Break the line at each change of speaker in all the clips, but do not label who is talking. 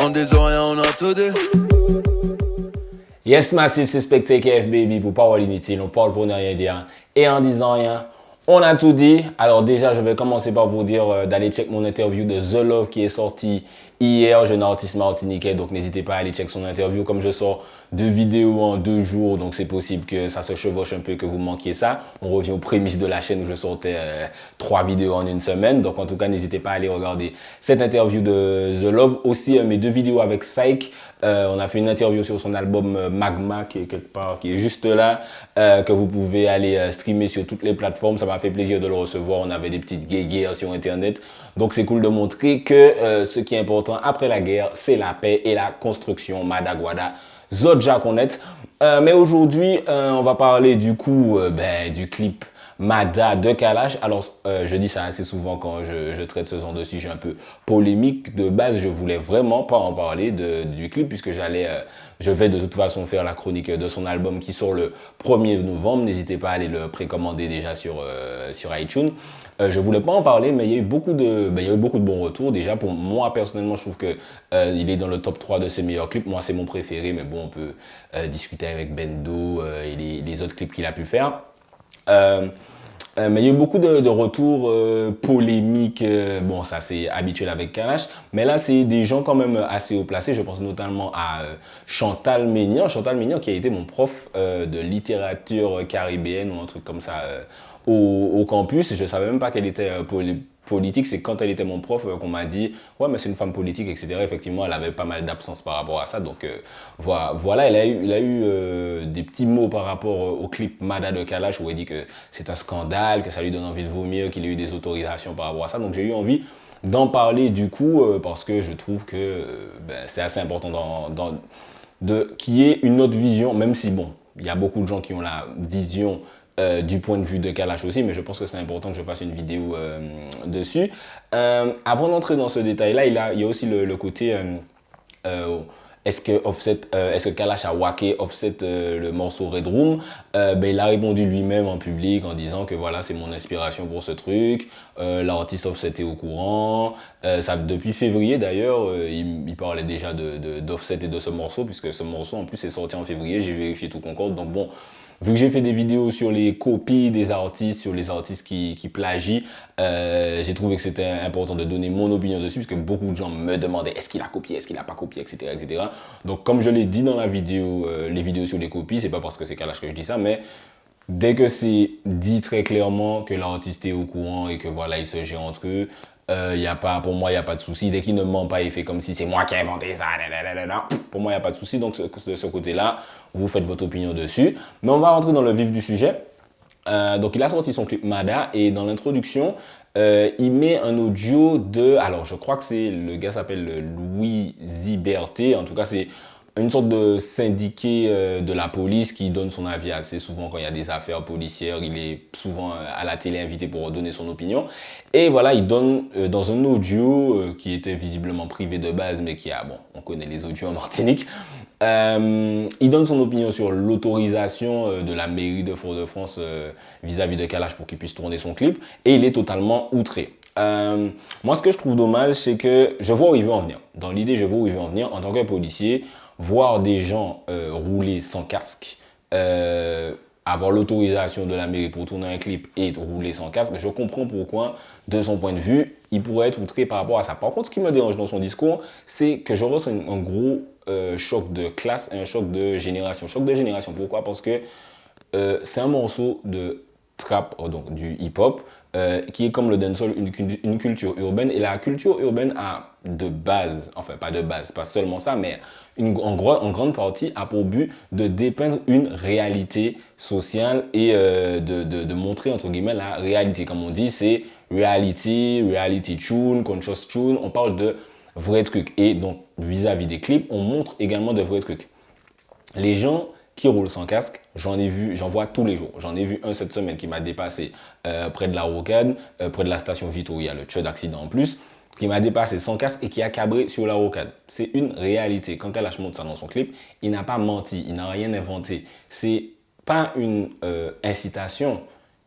On des oreilles, on a tout dit.
Yes, Massive, c'est Spectacle F, baby, pour parole inutile, on parle pour ne rien dire. Et en disant rien, on a tout dit. Alors déjà, je vais commencer par vous dire d'aller check mon interview de The Love qui est sorti hier, jeune artiste martiniquais. Donc n'hésitez pas à aller check son interview. Comme je sors 2 vidéos en 2 jours, donc c'est possible que ça se chevauche un peu, que vous manquiez ça. On revient aux prémices de la chaîne où je sortais 3 vidéos en une semaine. Donc en tout cas, n'hésitez pas à aller regarder cette interview de The Love. Aussi mes 2 vidéos avec Psych. On a fait une interview sur son album Magma qui est quelque part, qui est juste là, que vous pouvez aller streamer sur toutes les plateformes. Ça m'a fait plaisir de le recevoir. On avait des petites guéguerres sur Internet. Donc c'est cool de montrer que ce qui est important après la guerre, c'est la paix et la construction. Madagwada, Zodja Konet. Mais aujourd'hui, on va parler du coup du clip Mada de Kalash. Alors, je dis ça assez souvent quand je traite ce genre de sujet un peu polémique. De base, je voulais vraiment pas en parler du clip puisque je vais de toute façon faire la chronique de son album qui sort le 1er novembre. N'hésitez pas à aller le précommander déjà sur iTunes. Je voulais pas en parler, mais il y a eu beaucoup de bons retours. Déjà, pour moi, personnellement, je trouve que il est dans le top 3 de ses meilleurs clips. Moi, c'est mon préféré, mais bon, on peut discuter avec Bendo et les autres clips qu'il a pu faire. Mais il y a eu beaucoup de retours polémiques. Bon, ça c'est habituel avec Kalash. Mais là, c'est des gens quand même assez haut placés. Je pense notamment à Chantal Maignan. Chantal Maignan qui a été mon prof de littérature caribéenne ou un truc comme ça au campus. Je savais même pas qu'elle était politique. C'est quand elle était mon prof qu'on m'a dit « Ouais, mais c'est une femme politique, etc. » Effectivement, elle avait pas mal d'absence par rapport à ça. Donc voilà, il a eu des petits mots par rapport au clip Mada de Kalash où elle dit que c'est un scandale, que ça lui donne envie de vomir, qu'il ait eu des autorisations par rapport à ça. Donc j'ai eu envie d'en parler du coup parce que je trouve que c'est assez important qu'il y ait une autre vision, même si bon, il y a beaucoup de gens qui ont la vision du point de vue de Kalash aussi, mais je pense que c'est important que je fasse une vidéo dessus. Avant d'entrer dans ce détail-là, il y a aussi le côté est-ce que Kalash a wacké Offset le morceau Red Room? Il a répondu lui-même en public en disant que voilà, c'est mon inspiration pour ce truc. L'artiste Offset est au courant. Depuis février d'ailleurs, il parlait déjà d'Offset et de ce morceau, puisque ce morceau en plus est sorti en février. J'ai vérifié tout concorde. Donc bon, vu que j'ai fait des vidéos sur les copies des artistes, sur les artistes qui plagient, j'ai trouvé que c'était important de donner mon opinion dessus, parce que beaucoup de gens me demandaient est-ce qu'il a copié, est-ce qu'il n'a pas copié, etc., etc. Donc comme je l'ai dit dans la vidéo, les vidéos sur les copies, c'est pas parce que c'est Kalash que je dis ça, mais dès que c'est dit très clairement que l'artiste est au courant et que voilà, ils se gèrent entre eux, pour moi, il n'y a pas de souci. Dès qu'il ne ment pas, il fait comme si c'est moi qui ai inventé ça. Pour moi, il n'y a pas de souci. Donc, de ce côté-là, vous faites votre opinion dessus. Mais on va rentrer dans le vif du sujet. Donc, il a sorti son clip Mada et dans l'introduction, il met un audio alors, je crois que le gars s'appelle Louis Ziberté. En tout cas, c'est une sorte de syndiqué de la police qui donne son avis assez souvent quand il y a des affaires policières. Il est souvent à la télé invité pour donner son opinion. Et voilà, il donne dans un audio qui était visiblement privé de base, mais on connaît les audios en Martinique. Il donne son opinion sur l'autorisation de la mairie de Fort-de-France vis-à-vis de Kalash pour qu'il puisse tourner son clip. Et il est totalement outré. Moi, ce que je trouve dommage, c'est que je vois où il veut en venir. Dans l'idée, je vois où il veut en venir. En tant que policier, voir des gens rouler sans casque, avoir l'autorisation de la mairie pour tourner un clip et rouler sans casque, je comprends pourquoi, de son point de vue, il pourrait être outré par rapport à ça. Par contre, ce qui me dérange dans son discours, c'est que je ressens un gros choc de classe et un choc de génération. Choc de génération, pourquoi? Parce que c'est un morceau de trap, donc du hip-hop, qui est comme le dancehall, une culture urbaine. Et la culture urbaine a de base, enfin pas de base, pas seulement ça, mais en grande partie a pour but de dépeindre une réalité sociale et de montrer entre guillemets la réalité. Comme on dit, c'est reality tune, conscious tune, on parle de vrais trucs. Et donc vis-à-vis des clips, on montre également de vrais trucs. Les gens qui roulent sans casque, j'en vois tous les jours. J'en ai vu un cette semaine qui m'a dépassé près de la rocade, près de la station Vito, où il y a le tueur d'accident en plus, qui m'a dépassé sans casque et qui a cabré sur la rocade. C'est une réalité. Quand Kalash montre ça dans son clip, il n'a pas menti, il n'a rien inventé. C'est pas une incitation,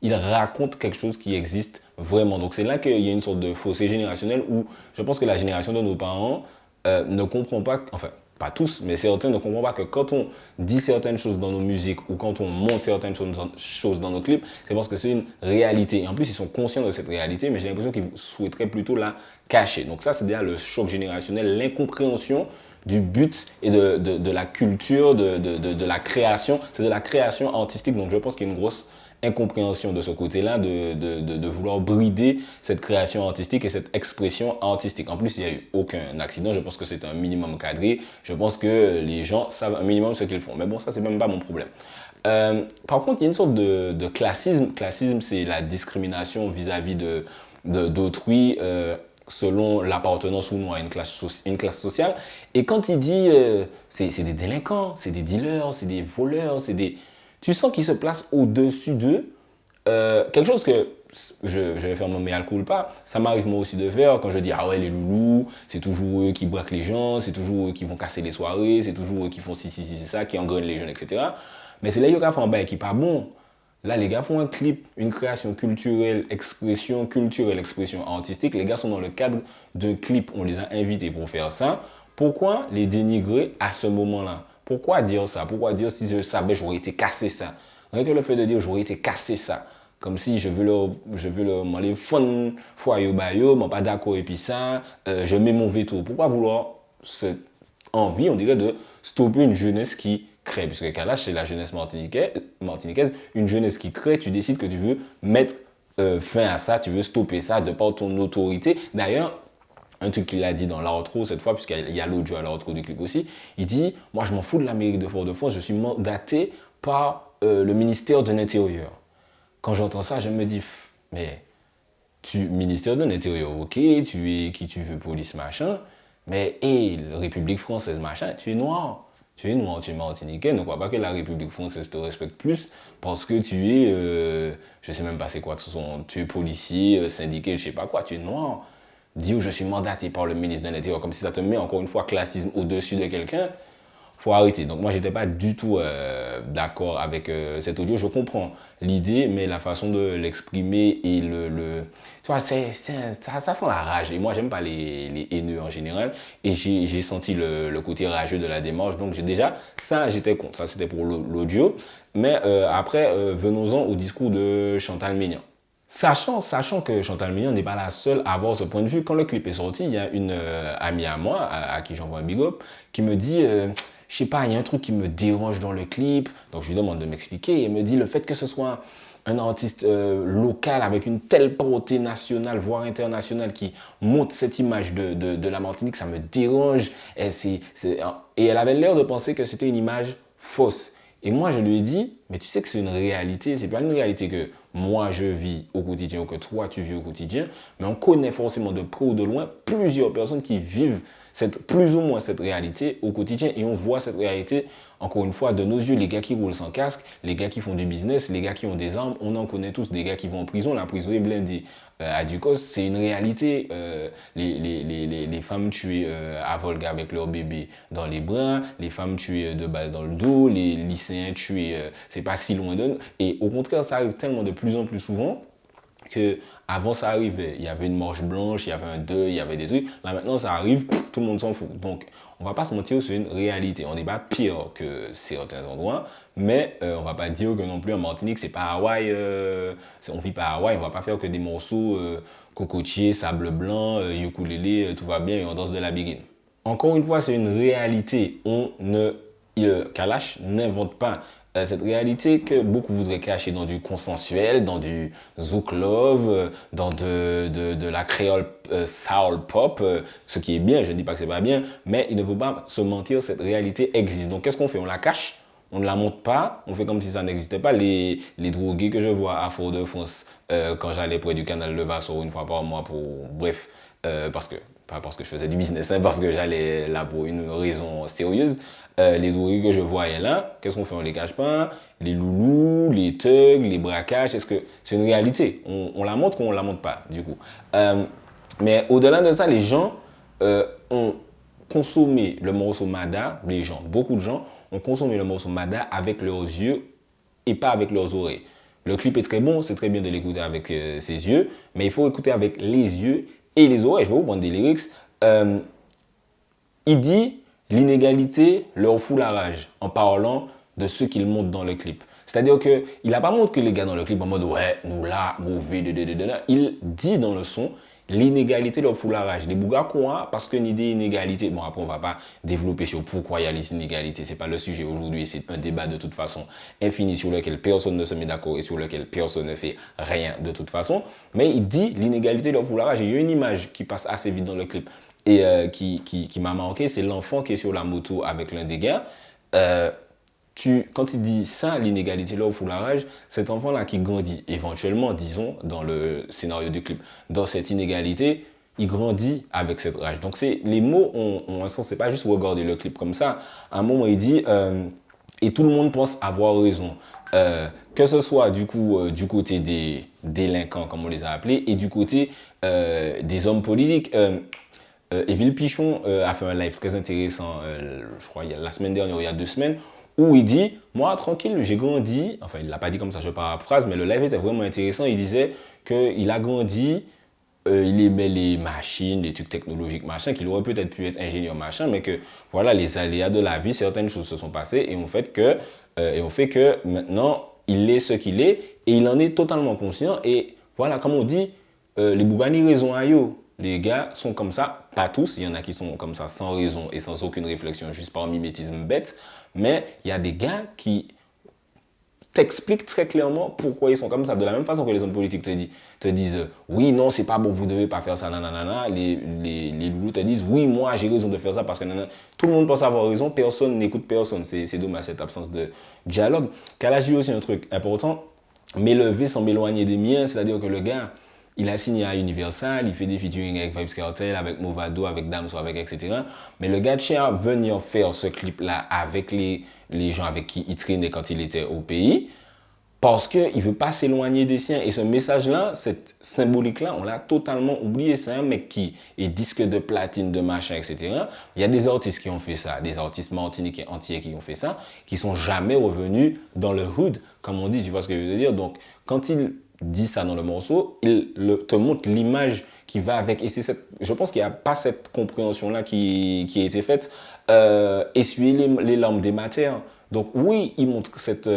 il raconte quelque chose qui existe vraiment. Donc c'est là qu'il y a une sorte de fossé générationnel où je pense que la génération de nos parents ne comprend pas, enfin pas tous, mais certains ne comprennent pas que quand on dit certaines choses dans nos musiques ou quand on montre certaines choses dans nos clips, c'est parce que c'est une réalité. Et en plus, ils sont conscients de cette réalité, mais j'ai l'impression qu'ils souhaiteraient plutôt la cacher. Donc ça, c'est déjà le choc générationnel, l'incompréhension du but et de la culture, de la création. C'est de la création artistique, donc je pense qu'il y a une grosse incompréhension de ce côté-là, de vouloir brider cette création artistique et cette expression artistique. En plus, il n'y a eu aucun accident. Je pense que c'est un minimum cadré. Je pense que les gens savent un minimum ce qu'ils font. Mais bon, ça, c'est même pas mon problème. Par contre, il y a une sorte de classisme. Classisme, c'est la discrimination vis-à-vis d'autrui selon l'appartenance ou non à une classe sociale. Et quand il dit c'est des délinquants, c'est des dealers, c'est des voleurs, tu sens qu'ils se placent au-dessus d'eux. Quelque chose que je vais faire mon mea culpa, ça m'arrive moi aussi de faire quand je dis ah ouais les loulous, c'est toujours eux qui braquent les gens, c'est toujours eux qui vont casser les soirées, c'est toujours eux qui font ci, ça, qui engrainent les jeunes, etc. Mais c'est là qu'ils font un bail qui n'est pas bon. Là, les gars font un clip, une création culturelle, expression artistique. Les gars sont dans le cadre d'un clip. On les a invités pour faire ça. Pourquoi les dénigrer à ce moment-là? Pourquoi dire ça? Pourquoi dire si je savais, j'aurais été cassé ça? Rien que le fait de dire j'aurais été cassé ça. Comme si je veux leur demander fun, foyer bayo, mais pas d'accord et puis ça, je mets mon veto. Pourquoi vouloir cette envie, on dirait, de stopper une jeunesse qui crée, puisque Kalash, c'est la jeunesse martiniquaise, une jeunesse qui crée, tu décides que tu veux mettre fin à ça, tu veux stopper ça de par ton autorité. D'ailleurs, un truc qu'il a dit dans l'outro cette fois, puisqu'il y a l'audio à l'outro du clip aussi, il dit « Moi, je m'en fous de la mairie de Fort-de-France, je suis mandaté par le ministère de l'Intérieur. » Quand j'entends ça, je me dis « Mais, ministère de l'Intérieur, ok, tu es qui tu veux, police, machin, mais, République française, machin, tu es noir. Tu es noir, tu es martiniquais, ne crois pas que la République française te respecte plus parce que tu es, je sais même pas c'est quoi, tu es policier, syndiqué, je sais pas quoi, tu es noir. Dire je suis mandaté par le ministre de l'Intérieur, comme si ça te met encore une fois classisme au-dessus de quelqu'un, faut arrêter. Donc moi, j'étais pas du tout d'accord avec cet audio. Je comprends l'idée, mais la façon de l'exprimer et tu vois, ça sent la rage. Et moi, j'aime pas les haineux en général. Et j'ai senti le côté rageux de la démarche. Donc j'étais contre. Ça, c'était pour l'audio. Mais après, venons-en au discours de Chantal Ménian. Sachant que Chantal Ménian n'est pas la seule à avoir ce point de vue, quand le clip est sorti, il y a une amie à moi, à qui j'envoie un big up, qui me dit je sais pas, il y a un truc qui me dérange dans le clip. Donc je lui demande de m'expliquer. Elle me dit le fait que ce soit un artiste local avec une telle portée nationale, voire internationale, qui montre cette image de la Martinique, ça me dérange. Et elle avait l'air de penser que c'était une image fausse. Et moi, je lui ai dit, mais tu sais que c'est une réalité, c'est pas une réalité que moi je vis au quotidien ou que toi tu vis au quotidien, mais on connaît forcément de près ou de loin plusieurs personnes qui vivent plus ou moins cette réalité au quotidien et on voit cette réalité, encore une fois, de nos yeux, les gars qui roulent sans casque, les gars qui font du business, les gars qui ont des armes, on en connaît tous, des gars qui vont en prison, la prison est blindée. À Ducos, c'est une réalité. Les femmes tuées à Volga avec leur bébé dans les bras, les femmes tuées de balles dans le dos, les lycéens tués, c'est pas si loin de nous. Et au contraire, ça arrive tellement de plus en plus souvent que avant ça arrivait, il y avait une marche blanche, il y avait un deuil, il y avait des trucs. Là maintenant ça arrive, tout le monde s'en fout. Donc on va pas se mentir, c'est une réalité. On n'est pas pire que certains endroits, mais on va pas dire que non plus en Martinique c'est pas Hawaï. On vit pas à Hawaï, on va pas faire que des morceaux cocotiers, sable blanc, ukulélé, tout va bien et on danse de la biguine. Encore une fois, c'est une réalité. Kalash n'invente pas cette réalité que beaucoup voudraient cacher dans du consensuel, dans du zouk love, dans de la créole soul pop, ce qui est bien, je ne dis pas que c'est pas bien, mais il ne faut pas se mentir, cette réalité existe. Donc qu'est-ce qu'on fait? On la cache, on ne la montre pas, on fait comme si ça n'existait pas. Les drogués que je vois à Fort-de-France quand j'allais près du canal de Vassor une fois par mois bref, pas parce que je faisais du business, hein, parce que j'allais là pour une raison sérieuse. Les drogués que je voyais là, qu'est-ce qu'on fait? On les cache pas. Les loulous, les thugs, les braquages, est-ce que c'est une réalité? On la montre ou on la montre pas, du coup. Mais au-delà de ça, les gens ont consommé le morceau Mada, beaucoup de gens ont consommé le morceau Mada avec leurs yeux et pas avec leurs oreilles. Le clip est très bon, c'est très bien de l'écouter avec ses yeux, mais il faut écouter avec les yeux et les oreilles. Je vais vous prendre des lyrics. Il dit l'inégalité leur fout la rage en parlant de ce qu'il montre dans le clip. C'est-à-dire qu'il n'a pas montré les gars dans le clip en mode ouais, nous là, mauvais, il dit dans le son l'inégalité leur fout la rage. Les bougas quoi parce qu'il y a des inégalités. Bon, après, on ne va pas développer sur pourquoi il y a les inégalités. Ce n'est pas le sujet aujourd'hui. C'est un débat de toute façon infini sur lequel personne ne se met d'accord et sur lequel personne ne fait rien de toute façon. Mais il dit l'inégalité leur fout la rage. Et il y a une image qui passe assez vite dans le clip et qui m'a marqué. C'est l'enfant qui est sur la moto avec l'un des gars. Quand il dit ça, l'inégalité là au fout la rage, cet enfant-là qui grandit éventuellement, disons, dans le scénario du clip, dans cette inégalité, il grandit avec cette rage. Donc les mots ont un sens, c'est pas juste regarder le clip comme ça. À un moment, il dit et tout le monde pense avoir raison. Que ce soit du côté des délinquants, comme on les a appelés, et du côté des hommes politiques. Émile Pichon a fait un live très intéressant, je crois, la semaine dernière, il y a 2 semaines, où il dit, moi, tranquille, j'ai grandi, enfin, il ne l'a pas dit comme ça, je paraphrase, mais le live était vraiment intéressant. Il disait qu'il a grandi, il aimait les machines, les trucs technologiques, machin, qu'il aurait peut-être pu être ingénieur, machin, mais que, voilà, les aléas de la vie, certaines choses se sont passées et ont fait que maintenant, il est ce qu'il est et il en est totalement conscient. Et voilà, comme on dit, les Boubani raison à yo. Les gars sont comme ça, pas tous, il y en a qui sont comme ça sans raison et sans aucune réflexion, juste par mimétisme bête, mais il y a des gars qui t'expliquent très clairement pourquoi ils sont comme ça. De la même façon que les hommes politiques te disent oui, non, c'est pas bon, vous devez pas faire ça, nanana. Les loulous te disent oui, moi j'ai raison de faire ça parce que nanana. Tout le monde pense avoir raison, personne n'écoute personne. C'est dommage cette absence de dialogue. Kalash dit aussi un truc important, m'élever sans m'éloigner des miens, c'est-à-dire que le gars, il a signé à Universal, il fait des featuring avec Vybz Kartel, avec Movado, avec Damso, avec etc. Mais le gars tient à venir faire ce clip-là avec les gens avec qui il traînait quand il était au pays parce qu'il ne veut pas s'éloigner des siens. Et ce message-là, cette symbolique-là, on l'a totalement oublié. C'est un mec qui est disque de platine, de machin, etc. Il y a des artistes qui ont fait ça, des artistes martiniquais entiers qui ont fait ça, qui sont jamais revenus dans le hood, comme on dit, tu vois ce que je veux dire. Donc, quand il dit ça dans le morceau, il te montre l'image qui va avec. Et je pense qu'il n'y a pas cette compréhension-là qui a été faite. Essuyer les larmes des matères. Donc oui, il montre cette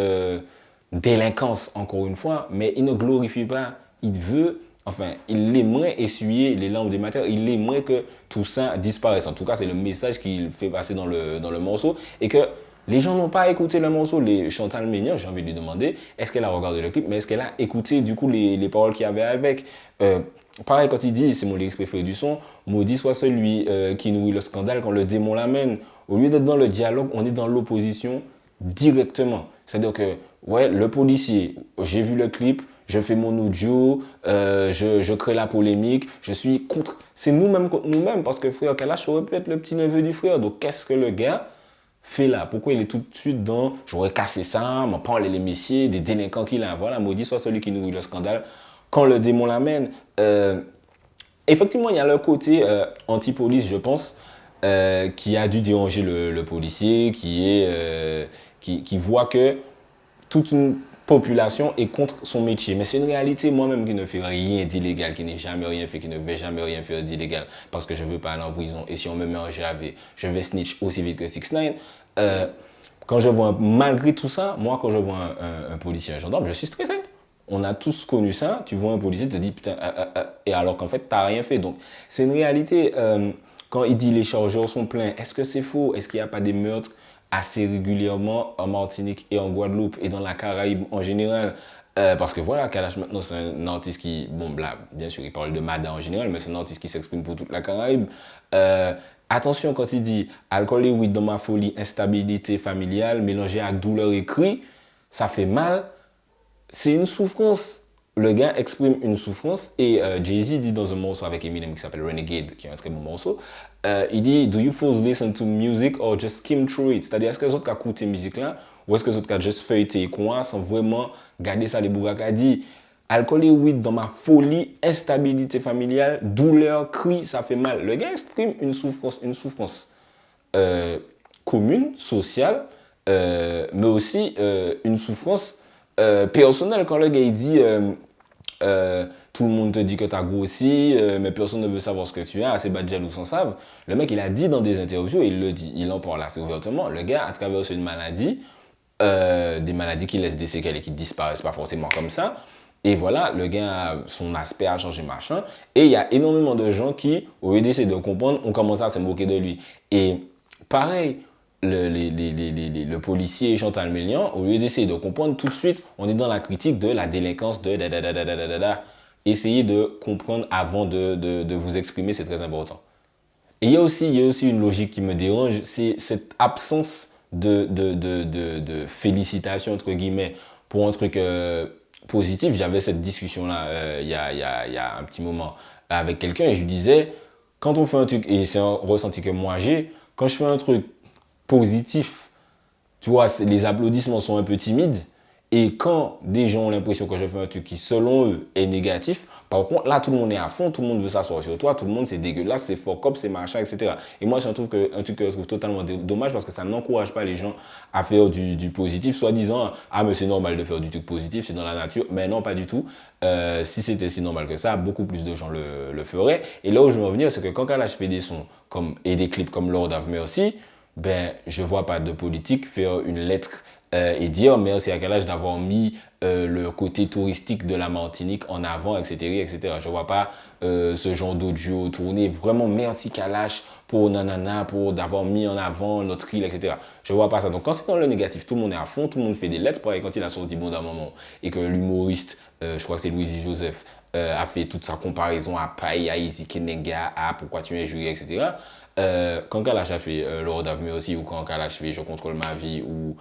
délinquance, encore une fois, mais il ne glorifie pas. Il aimerait essuyer les larmes des matères. Il aimerait que tout ça disparaisse. En tout cas, c'est le message qu'il fait passer dans le morceau. Et que les gens n'ont pas écouté le morceau. Chantal Meignan, j'ai envie de lui demander, est-ce qu'elle a regardé le clip, mais est-ce qu'elle a écouté du coup les paroles qu'il y avait avec. Pareil, quand il dit, c'est mon lyrics préféré du son, maudit soit celui qui nourrit le scandale quand le démon l'amène. Au lieu d'être dans le dialogue, on est dans l'opposition directement. C'est-à-dire que, ouais, le policier, j'ai vu le clip, je fais mon audio, je crée la polémique, je suis contre. C'est nous-mêmes contre nous-mêmes, parce que frère Kalash aurait pu être le petit-neveu du frère. Donc, qu'est-ce que le gars fait là? Pourquoi il est tout de suite dans j'aurais cassé ça, m'en parler les messieurs, des délinquants qu'il a. Voilà, maudit soit celui qui nourrit le scandale quand le démon l'amène. Effectivement, il y a le côté anti-police, je pense, qui a dû déranger le policier, qui voit que toute une population est contre son métier. Mais c'est une réalité, moi-même qui ne fais rien d'illégal, qui n'ai jamais rien fait, qui ne vais jamais rien faire d'illégal parce que je ne veux pas aller en prison. Et si on me met en GAV, je vais snitch aussi vite que 6ix9ine. Quand je vois, malgré tout ça, moi, quand je vois un policier, un gendarme, je suis stressé. On a tous connu ça. Tu vois un policier, tu te dis putain, et alors qu'en fait, tu n'as rien fait. Donc, c'est une réalité. Quand il dit les chargeurs sont pleins, est-ce que c'est faux? Est-ce qu'il n'y a pas des meurtres assez régulièrement en Martinique et en Guadeloupe et dans la Caraïbe en général? Parce que voilà, Kalash maintenant c'est un artiste qui, bon là, bien sûr il parle de Mada en général, mais c'est un artiste qui s'exprime pour toute la Caraïbe. Attention quand il dit alcool et weed dans ma folie, instabilité familiale, mélangée à douleur et cri, ça fait mal. C'est une souffrance. Le gars exprime une souffrance et Jay-Z dit dans un morceau avec Eminem qui s'appelle Renegade, qui est un très bon morceau, il dit do you fools listen to music or just skim through it? C'est-à-dire, est-ce que les autres qui écoutent cette musique-là ou est-ce que les autres qui juste feuilleté quoi sans vraiment garder ça les bourracas? Il dit alcool et weed dans ma folie, instabilité familiale, douleur, cri, ça fait mal. Le gars exprime une souffrance commune, sociale, mais aussi une souffrance personnel quand le gars il dit tout le monde te dit que tu as grossi, mais personne ne veut savoir ce que tu as, assez bas de jaloux s'en savent. Le mec, il a dit dans des interviews, il le dit, il en parle assez ouvertement. Le gars a traversé une maladie, des maladies qui laissent des séquelles et qui disparaissent pas forcément comme ça. Et voilà, le gars, son aspect a changé, machin. Et il y a énormément de gens qui, au lieu d'essayer de comprendre, ont commencé à se moquer de lui. Et pareil, le policier Chantal Mélian, au lieu d'essayer de comprendre, tout de suite, on est dans la critique de la délinquance de da. Essayez de comprendre avant de vous exprimer, c'est très important. Et il y a aussi une logique qui me dérange, c'est cette absence de félicitations, entre guillemets, pour un truc positif. J'avais cette discussion-là il y a un petit moment avec quelqu'un et je lui disais, quand on fait un truc, et c'est un ressenti que moi j'ai, quand je fais un truc positif, tu vois, les applaudissements sont un peu timides. Et quand des gens ont l'impression que je fais un truc qui, selon eux, est négatif, par contre, là, tout le monde est à fond, tout le monde veut s'asseoir sur toi, tout le monde, c'est dégueulasse, c'est fuck up, c'est machin, etc. Et moi, un truc que je trouve totalement dommage parce que ça n'encourage pas les gens à faire du positif, soi-disant, ah, mais c'est normal de faire du truc positif, c'est dans la nature. Mais non, pas du tout. Si c'était si normal que ça, beaucoup plus de gens le feraient. Et là où je veux en venir, c'est que quand Kalash fait des sons et des clips comme Lord of Mercy, ben, je vois pas de politique faire une lettre et dire merci à Kalash d'avoir mis le côté touristique de la Martinique en avant, etc. etc. Je vois pas ce genre d'audio tourner. Vraiment, merci Kalash pour nanana, pour d'avoir mis en avant notre île, etc. Je vois pas ça. Donc, quand c'est dans le négatif, tout le monde est à fond, tout le monde fait des lettres. Pareil, quand il a sorti Bon d'un moment et que l'humoriste, je crois que c'est Louis Joseph, a fait toute sa comparaison à Paille, à Izzy Kenenga, à Pourquoi tu es injurié, etc. Quand Kalash a fait Lord of Me aussi, ou quand Kalash fait Je contrôle ma vie, ou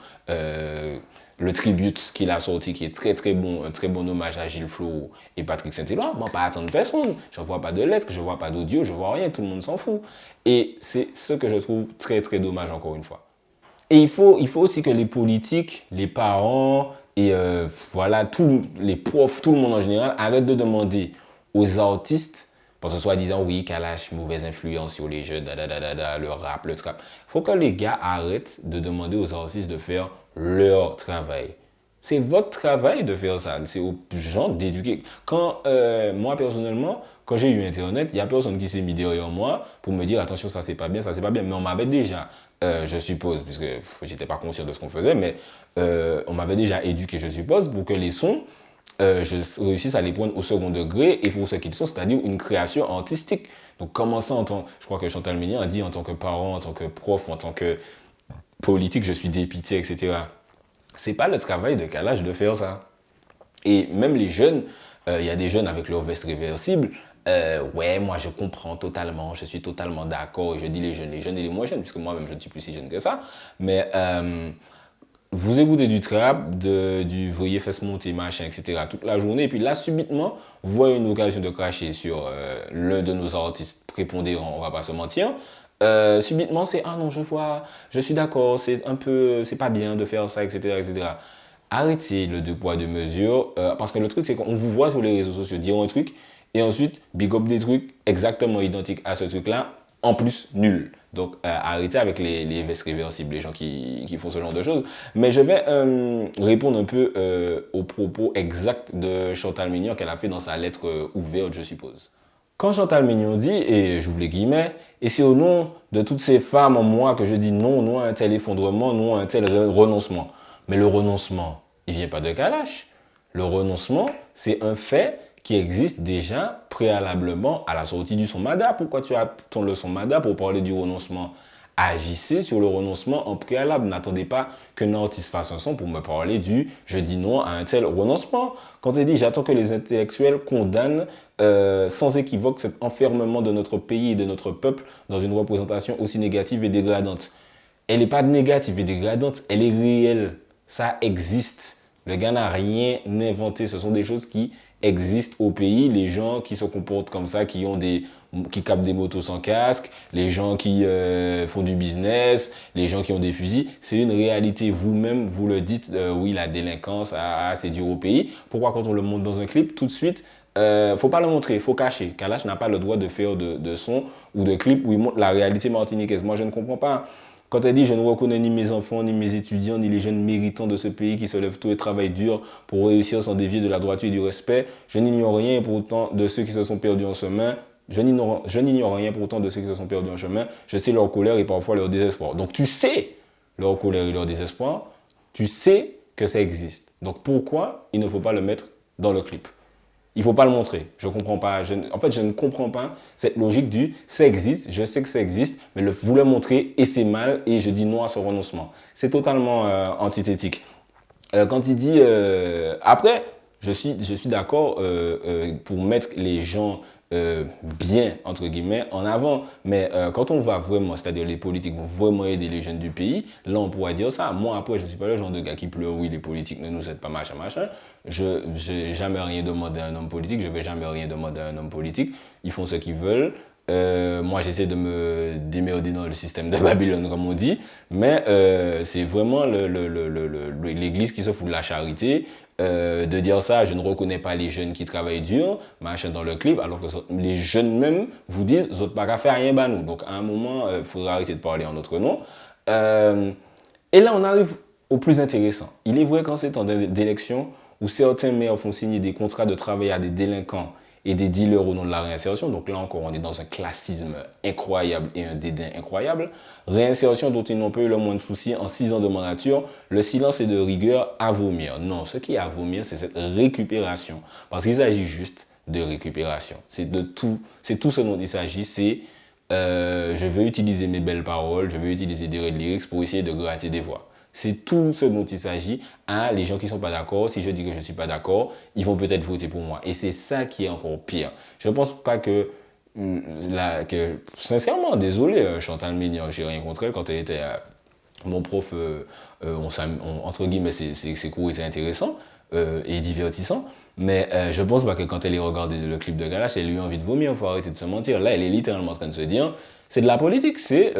le tribute qu'il a sorti, qui est très très bon, un très bon hommage à Gilles Flo et Patrick Saint-Éloi, moi pas attendre personne, je vois pas de lettres, je vois pas d'audio, je vois rien, tout le monde s'en fout. Et c'est ce que je trouve très très dommage encore une fois. Et il faut aussi que les politiques, les parents et voilà, tous les profs, tout le monde en général, arrêtent de demander aux artistes, parce que soi-disant, oui, Kalash, mauvaise influence sur les jeunes, le rap, le trap. Il faut que les gars arrêtent de demander aux artistes de faire leur travail. C'est votre travail de faire ça. C'est aux gens d'éduquer. Quand moi, personnellement, quand j'ai eu Internet, il n'y a personne qui s'est mis derrière moi pour me dire attention, ça c'est pas bien, ça c'est pas bien. Mais on m'avait déjà, je suppose, puisque j'étais pas conscient de ce qu'on faisait, mais on m'avait déjà éduqué, je suppose, pour que les sons, je réussisse à les prendre au second degré et pour ce qu'ils sont, c'est-à-dire une création artistique. Donc, comment ça, je crois que Chantal Mélian a dit en tant que parent, en tant que prof, en tant que politique, je suis dépité, etc. C'est pas le travail de Kalash de faire ça. Et même les jeunes, il y a des jeunes avec leur veste réversible. Ouais, moi je comprends totalement, je suis totalement d'accord. Et je dis les jeunes et les moins jeunes, puisque moi-même je ne suis plus si jeune que ça. Mais vous écoutez du trap, du voyez fesses monter, machin, etc. toute la journée. Et puis là, subitement, vous voyez une occasion de cracher sur l'un de nos artistes prépondérants, on va pas se mentir. Subitement, c'est ah non, je suis d'accord, c'est pas bien de faire ça, etc., etc. Arrêtez le deux poids, deux mesures, parce que le truc, c'est qu'on vous voit sur les réseaux sociaux dire un truc, et ensuite, big up des trucs exactement identiques à ce truc-là, en plus nul. Donc, arrêtez avec les vestes réversibles, les gens qui font ce genre de choses. Mais je vais répondre un peu aux propos exacts de Chantal Mignon qu'elle a fait dans sa lettre ouverte, je suppose. Quand Chantal Mignon dit, et j'ouvre les guillemets, et c'est au nom de toutes ces femmes en moi que je dis non, non à un tel effondrement, non à un tel renoncement. Mais le renoncement, il vient pas de Kalash. Le renoncement, c'est un fait qui existe déjà préalablement à la sortie du son Mada. Pourquoi tu attends le son Mada pour parler du renoncement? Agissez sur le renoncement en préalable. N'attendez pas qu'un artiste fasse un son pour me parler du « je dis non à un tel renoncement ». Quand il dit « j'attends que les intellectuels condamnent sans équivoque cet enfermement de notre pays et de notre peuple dans une représentation aussi négative et dégradante ». Elle n'est pas négative et dégradante, elle est réelle. Ça existe. Le gars n'a rien inventé. Ce sont des choses qui existent au pays. Les gens qui se comportent comme ça, qui capent des motos sans casque, les gens qui font du business, les gens qui ont des fusils, c'est une réalité. Vous-même, vous le dites, oui, la délinquance, c'est dur au pays. Pourquoi quand on le montre dans un clip, tout de suite, faut pas le montrer, faut cacher. Kalash n'a pas le droit de faire de son ou de clip où il montre la réalité martiniquaise. Moi, je ne comprends pas. Quand elle dit « Je ne reconnais ni mes enfants, ni mes étudiants, ni les jeunes méritants de ce pays qui se lèvent tôt et travaillent dur pour réussir sans dévier de la droiture et du respect. Je n'ignore rien et pourtant de ceux qui se sont perdus en chemin. Je n'ignore rien pourtant de ceux qui se sont perdus en chemin. Je sais leur colère et parfois leur désespoir. » Donc tu sais leur colère et leur désespoir. Tu sais que ça existe. Donc pourquoi il ne faut pas le mettre dans le clip? Il ne faut pas le montrer. Je ne comprends pas. En fait, je ne comprends pas cette logique du « ça existe, je sais que ça existe, mais vous le montrer et c'est mal et je dis non à ce renoncement ». C'est totalement antithétique. Quand il dit après, je suis d'accord pour mettre les gens bien, entre guillemets, en avant. Mais quand on va vraiment, c'est-à-dire les politiques vont vraiment aider les jeunes du pays, là, on pourrait dire ça. Moi, après, je ne suis pas le genre de gars qui pleure, oui, les politiques ne nous aident pas, machin. Je n'ai jamais rien demandé à un homme politique, je ne vais jamais rien demander à un homme politique. Ils font ce qu'ils veulent. Moi, j'essaie de me démerder dans le système de Babylone, comme on dit. Mais c'est vraiment l'Église qui se fout de la charité. De dire ça, je ne reconnais pas les jeunes qui travaillent dur, machin dans le clip, alors que les jeunes même vous disent, vous n'êtes pas qu'à faire rien, bah nous. Donc à un moment, il faudra arrêter de parler en notre nom. Et là, on arrive au plus intéressant. Il est vrai qu'en ces temps d'élection, où certains maires font signer des contrats de travail à des délinquants et des dealers au nom de la réinsertion. Donc là encore, on est dans un classisme incroyable et un dédain incroyable. Réinsertion dont ils n'ont pas eu le moins de soucis en 6 ans de mandature. Le silence est de rigueur à vomir. Non, ce qui est à vomir, c'est cette récupération. Parce qu'il s'agit juste de récupération. C'est tout ce dont il s'agit. C'est je veux utiliser mes belles paroles, je veux utiliser des red lyrics pour essayer de gratter des voix. C'est tout ce dont il s'agit. Les gens qui ne sont pas d'accord, si je dis que je ne suis pas d'accord, ils vont peut-être voter pour moi. Et c'est ça qui est encore pire. Je ne pense pas que sincèrement, désolé, Chantal Ménian, j'ai rien contre elle. Quand elle était mon prof, entre guillemets, ses cours étaient intéressants et divertissants. Mais je pense pas que quand elle ait regardé le clip de Kalash, elle a eu envie de vomir. Il faut arrêter de se mentir. Là, elle est littéralement en train de se dire, c'est de la politique. C'est,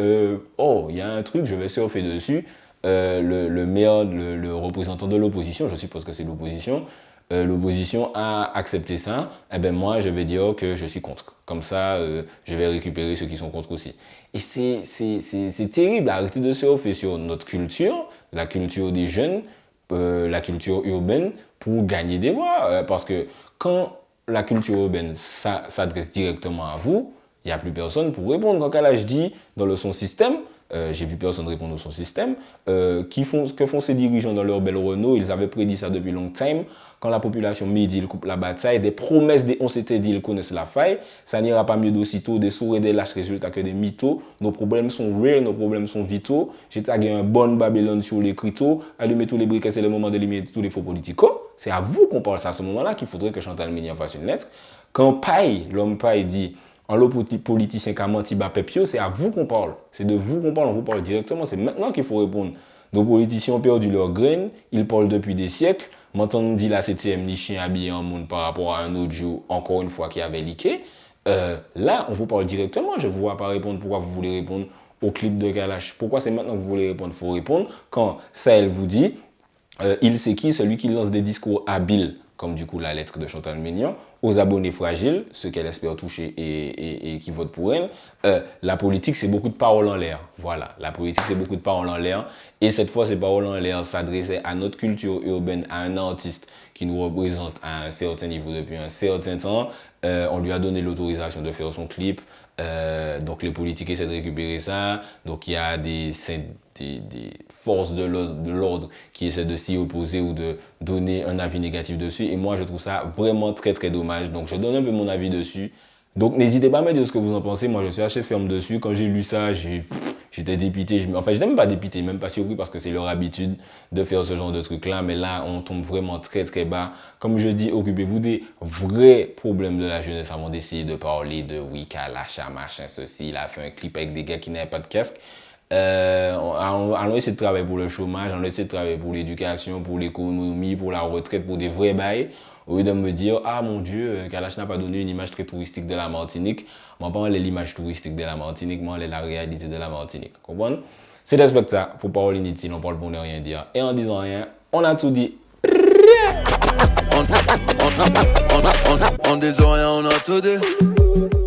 oh, il y a un truc, je vais surfer dessus. Le maire, le représentant de l'opposition, je suppose que c'est l'opposition, l'opposition a accepté ça, eh ben moi je vais dire que je suis contre. Comme ça, je vais récupérer ceux qui sont contre aussi. Et c'est terrible, arrêtez de surfer sur notre culture, la culture des jeunes, la culture urbaine, pour gagner des voix. Parce que quand la culture urbaine s'adresse directement à vous, il n'y a plus personne pour répondre. Quand Kalash dit dans le son système, j'ai vu personne répondre au son système. Que font ces dirigeants dans leur belle Renault? Ils avaient prédit ça depuis long time. Quand la population médit, ils coupent la bataille. Des promesses, on s'était dit, ils connaissent la faille. Ça n'ira pas mieux d'aussitôt. Des sourds et des lâches résultats que des mythos. Nos problèmes sont real, nos problèmes sont vitaux. J'ai tagué un bon Babylone sur les cryptos. Allumer tous les briquets, c'est le moment d'éliminer tous les faux politicos. C'est à vous qu'on parle ça à ce moment-là qu'il faudrait que Chantal Ménian fasse une lettre. Quand Paille, l'homme Paille dit... En le politicien qui a menti bas Pepio, c'est à vous qu'on parle. C'est de vous qu'on parle, on vous parle directement. C'est maintenant qu'il faut répondre. Nos politiciens ont perdu leur graine, ils parlent depuis des siècles. M'entendre dit la 7e ni chien habillé en monde par rapport à un audio, encore une fois, qui avait leaké. Là, on vous parle directement. Je ne vous vois pas répondre. Pourquoi vous voulez répondre au clip de Kalash? Pourquoi c'est maintenant que vous voulez répondre? Il faut répondre quand ça, elle vous dit, il sait qui? Celui qui lance des discours habiles, comme du coup la lettre de Chantal Ménian, aux abonnés fragiles, ceux qu'elle espère toucher et qui votent pour elle. La politique, c'est beaucoup de paroles en l'air. Voilà, la politique, c'est beaucoup de paroles en l'air. Et cette fois, ces paroles en l'air s'adressaient à notre culture urbaine, à un artiste qui nous représente à un certain niveau depuis un certain temps. On lui a donné l'autorisation de faire son clip. Donc les politiques essaient de récupérer ça. Donc il y a des forces de l'ordre qui essaient de s'y opposer ou de donner un avis négatif dessus. Et moi, je trouve ça vraiment très, très dommage. Donc je donne un peu mon avis dessus. Donc n'hésitez pas à me dire ce que vous en pensez. Moi, je suis assez ferme dessus. Quand j'ai lu ça, j'étais dépité. Enfin, je n'étais même pas dépité, même pas surpris parce que c'est leur habitude de faire ce genre de truc-là. Mais là, on tombe vraiment très, très bas. Comme je dis, occupez-vous des vrais problèmes de la jeunesse avant d'essayer de parler de oui, Kalash, machin, ceci. Il a fait un clip avec des gars qui n'avaient pas de casque. Allons essayer de travailler pour le chômage, allons essayer de travailler pour l'éducation, pour l'économie, pour la retraite, pour des vrais bails. Au lieu de me dire, ah mon Dieu, Kalash n'a pas donné une image très touristique de la Martinique. Moi, pas l'image touristique de la Martinique, moi, la réalité de la Martinique. Comprenez? C'est le spectacle, pour parole inutile, on parle pour ne rien dire. Et en disant rien, on a tout dit.
En disant rien, on a tout dit.